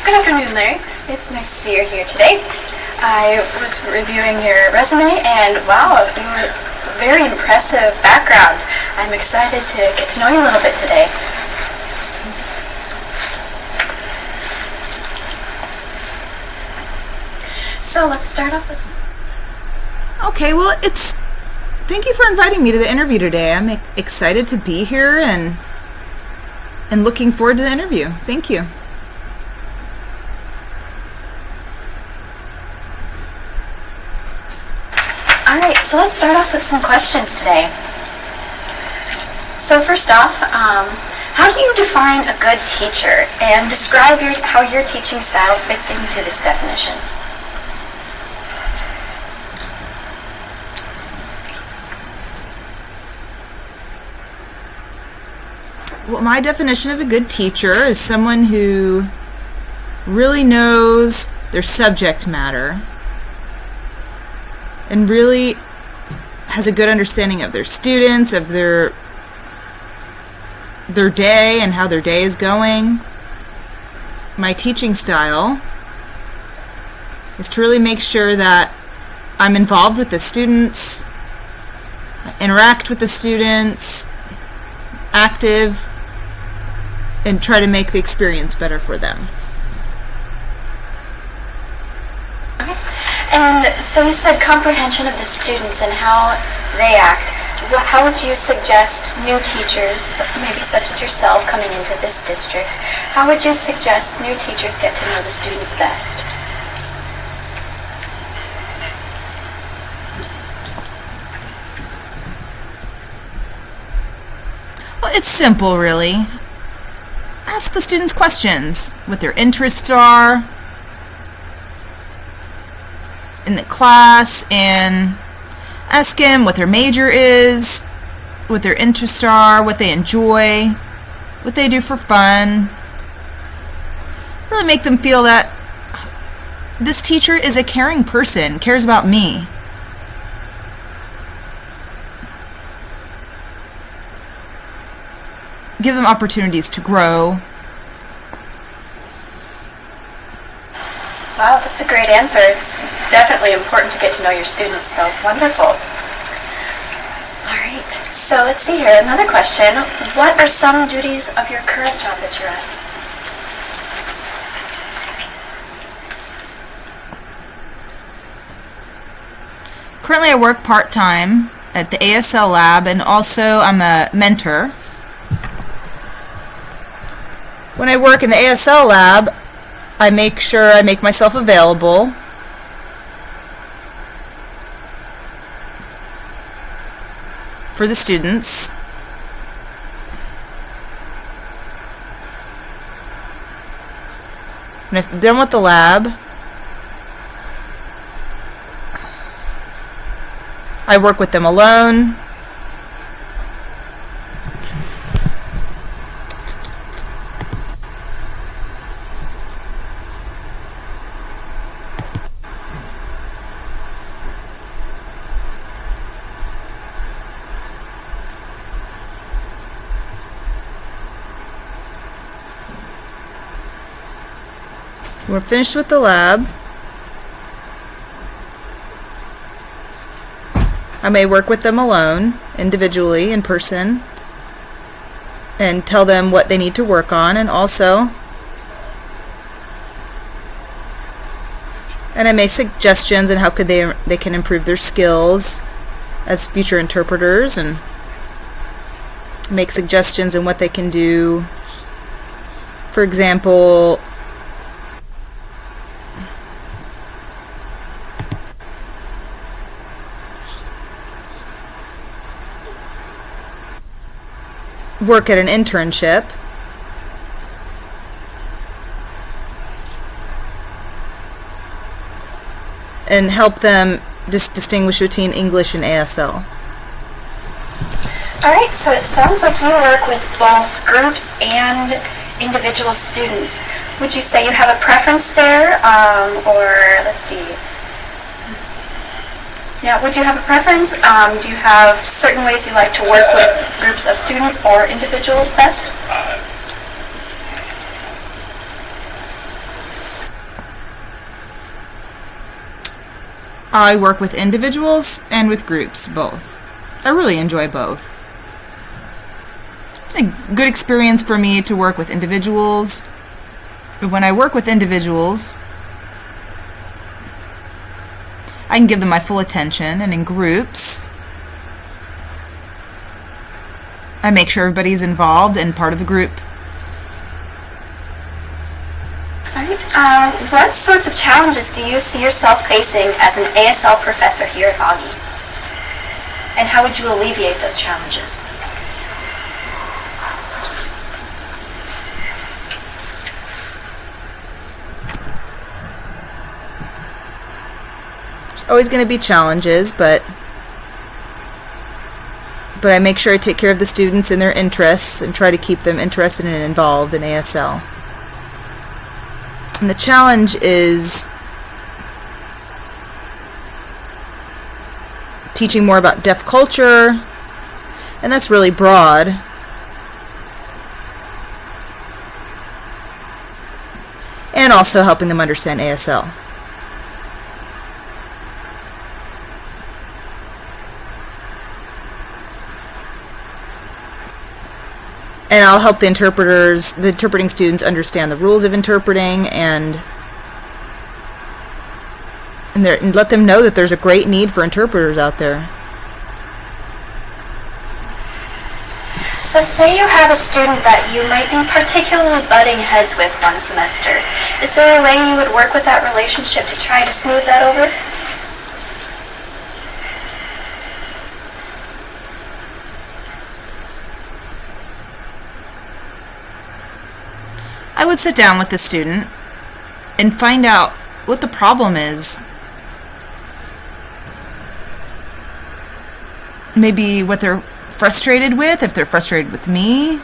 Good afternoon, Larry. It's nice to see you here today. I was reviewing your resume, and wow, you were very impressive background. I'm excited to get to know you a little bit today. So let's start off with... Okay, well, thank you for inviting me to the interview today. I'm excited to be here and looking forward to the interview. Thank you. All right, so let's start off with some questions today. So first off, how do you define a good teacher, and describe how your teaching style fits into this definition? Well, my definition of a good teacher is someone who really knows their subject matter and really has a good understanding of their students, of their day and how their day is going. My teaching style is to really make sure that I'm involved with the students, I interact with the students, active, and try to make the experience better for them. Okay. And so you said comprehension of the students and how they act. How would you suggest new teachers, maybe such as yourself coming into this district, how would you suggest new teachers get to know the students best? Well, it's simple, really. Ask the students questions, what their interests are in the class, and ask them what their major is, what their interests are, what they enjoy, what they do for fun. Really make them feel that this teacher is a caring person, cares about me. Give them opportunities to grow. Wow, that's a great answer. It's definitely important to get to know your students, so wonderful. All right, so let's see here. Another question. What are some duties of your current job that you're at? Currently I work part-time at the ASL lab, and also I'm a mentor. When I work in the ASL lab, I make sure I make myself available for the students. When I'm done with the lab, I work with them alone. We're finished with the lab. I may work with them alone, individually, in person, and tell them what they need to work on, and I make suggestions on how they can improve their skills as future interpreters, and make suggestions on what they can do. For example, work at an internship, and help them distinguish between English and ASL. All right, so it sounds like you work with both groups and individual students. Would you say you have a preference there, or let's see. Yeah, would you have a preference? Do you have certain ways you like to work with groups of students or individuals best? I work with individuals and with groups, both. I really enjoy both. It's a good experience for me to work with individuals. When I work with individuals, I can give them my full attention, and in groups, I make sure everybody's involved and part of the group. Alright. What sorts of challenges do you see yourself facing as an ASL professor here at Augie? And how would you alleviate those challenges? There's always going to be challenges, but I make sure I take care of the students and their interests and try to keep them interested and involved in ASL. And the challenge is teaching more about deaf culture, and that's really broad. And also helping them understand ASL. And I'll help the interpreting students understand the rules of interpreting and let them know that there's a great need for interpreters out there. So say you have a student that you might be particularly butting heads with one semester. Is there a way you would work with that relationship to try to smooth that over? I would sit down with the student and find out what the problem is. Maybe what they're frustrated with, if they're frustrated with me,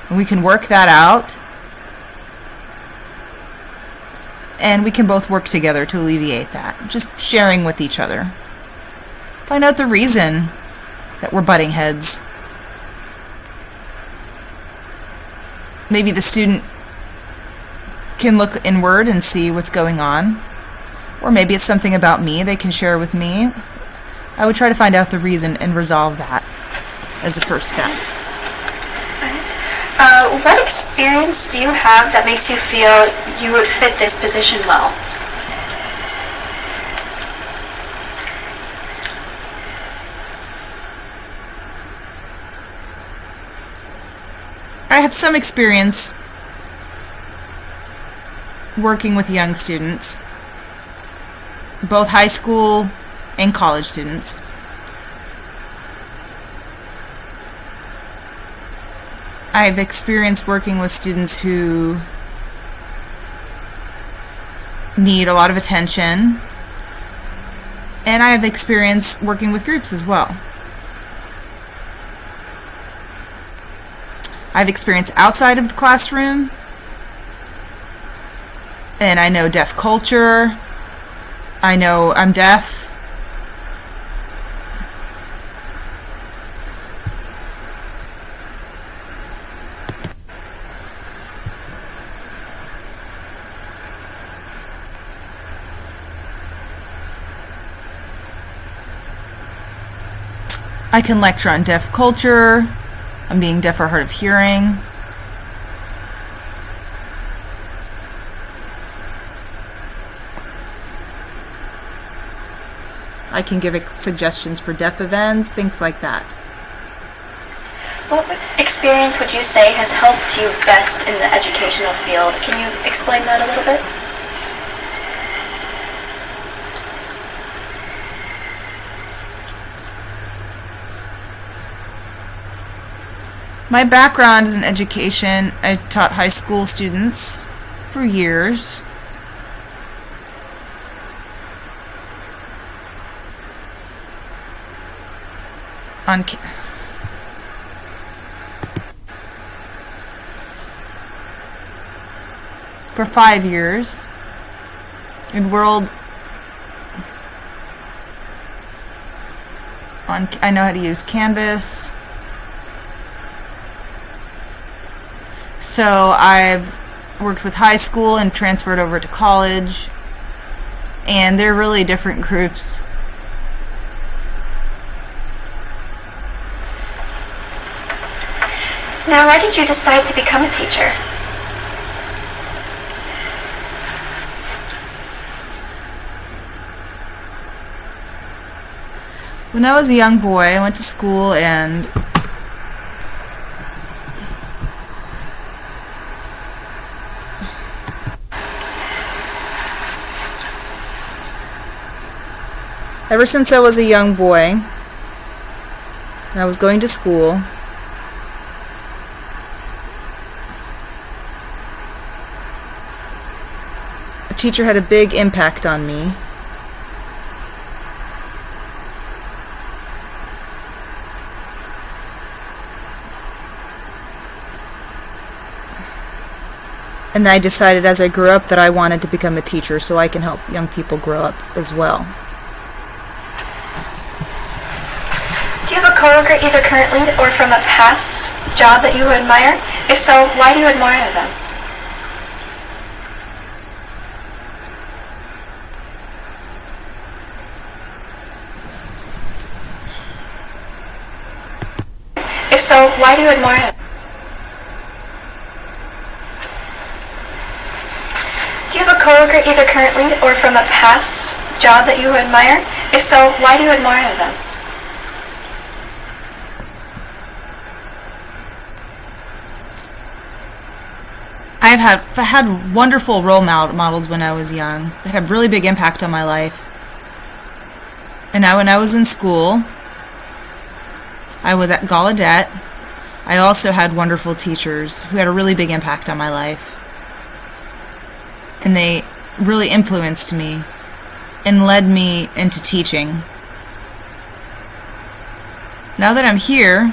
and we can work that out. And we can both work together to alleviate that. Just sharing with each other. Find out the reason that we're butting heads. Maybe the student can look inward and see what's going on. Or maybe it's something about me they can share with me. I would try to find out the reason and resolve that as the first step. What experience do you have that makes you feel you would fit this position well? I have some experience working with young students, both high school and college students. I've experienced working with students who need a lot of attention, and I have experience working with groups as well. I have experience outside of the classroom, and I know deaf culture. I know I'm deaf. I can lecture on deaf culture, on being deaf or hard of hearing. I can give suggestions for deaf events, things like that. What experience would you say has helped you best in the educational field? Can you explain that a little bit? My background is in education. I taught high school students for years. For 5 years in I know how to use Canvas. So I've worked with high school and transferred over to college. and they're really different groups. Now, why did you decide to become a teacher? When I was a young boy, I went to school, and ever since I was a young boy, and I was going to school, a teacher had a big impact on me. And I decided as I grew up that I wanted to become a teacher so I can help young people grow up as well. Do you have a coworker either currently or from a past job that you admire? If so, why do you admire them? If so, why do you admire them? Do you have a coworker either currently or from a past job that you admire? If so, why do you admire them? I've had wonderful role models when I was young that had a really big impact on my life. And now when I was in school, I was at Gallaudet. I also had wonderful teachers who had a really big impact on my life. And they really influenced me and led me into teaching. Now that I'm here,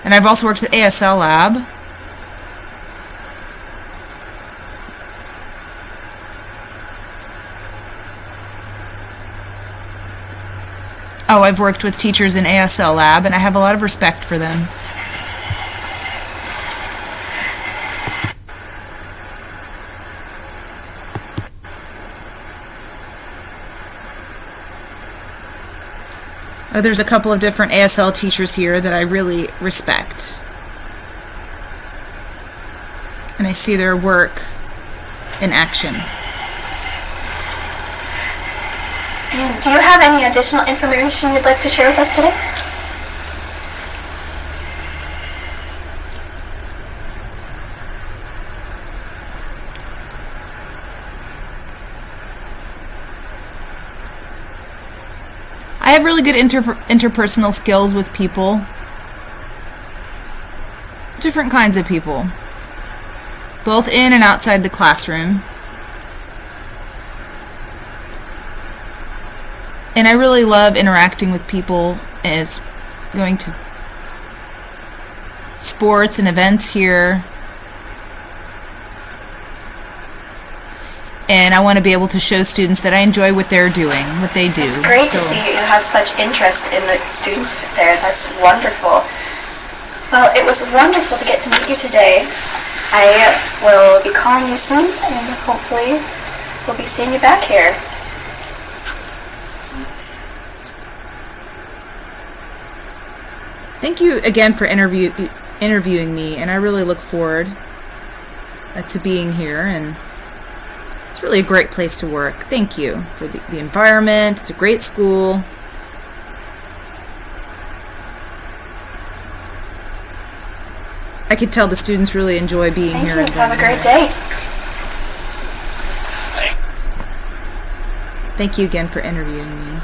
and I've also worked at ASL Lab, I've worked with teachers in ASL Lab, and I have a lot of respect for them. There's a couple of different ASL teachers here that I really respect. And I see their work in action. And do you have any additional information you'd like to share with us today? I have really good interpersonal skills with people. Different kinds of people. Both in and outside the classroom. And I really love interacting with people as going to sports and events here. And I want to be able to show students that I enjoy what they're doing, what they do. It's great to see you have such interest in the students there. That's wonderful. Well, it was wonderful to get to meet you today. I will be calling you soon, and hopefully we'll be seeing you back here. Thank you again for interviewing me, and I really look forward to being here, and it's really a great place to work. Thank you for the environment. It's a great school. I could tell the students really enjoy being here. Thank you. Have a great day. Thank you again for interviewing me.